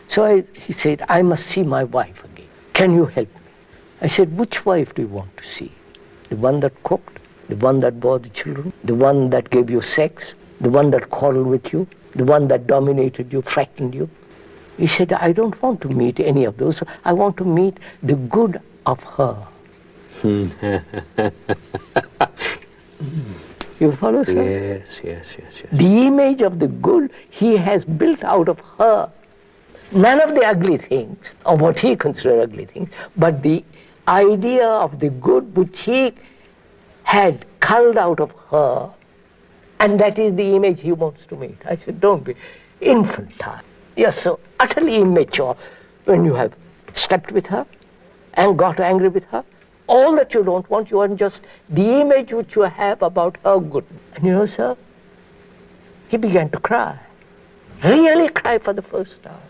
So he said, I must see my wife again. Can you help me? I said, which wife do you want to see? The one that cooked? The one that bore the children? The one that gave you sex? The one that quarreled with you? The one that dominated you, frightened you? He said, I don't want to meet any of those. I want to meet the good of her. You follow, sir? Yes. The image of the good he has built out of her. None of the ugly things, or what he considered ugly things, but the idea of the good which he had culled out of her, and that is the image he wants to meet. I said, don't be infantile. You're so utterly immature when you have slept with her and got angry with her. All that you don't want, you want just the image which you have about her goodness. And you know, sir, he began to cry. Really cry for the first time.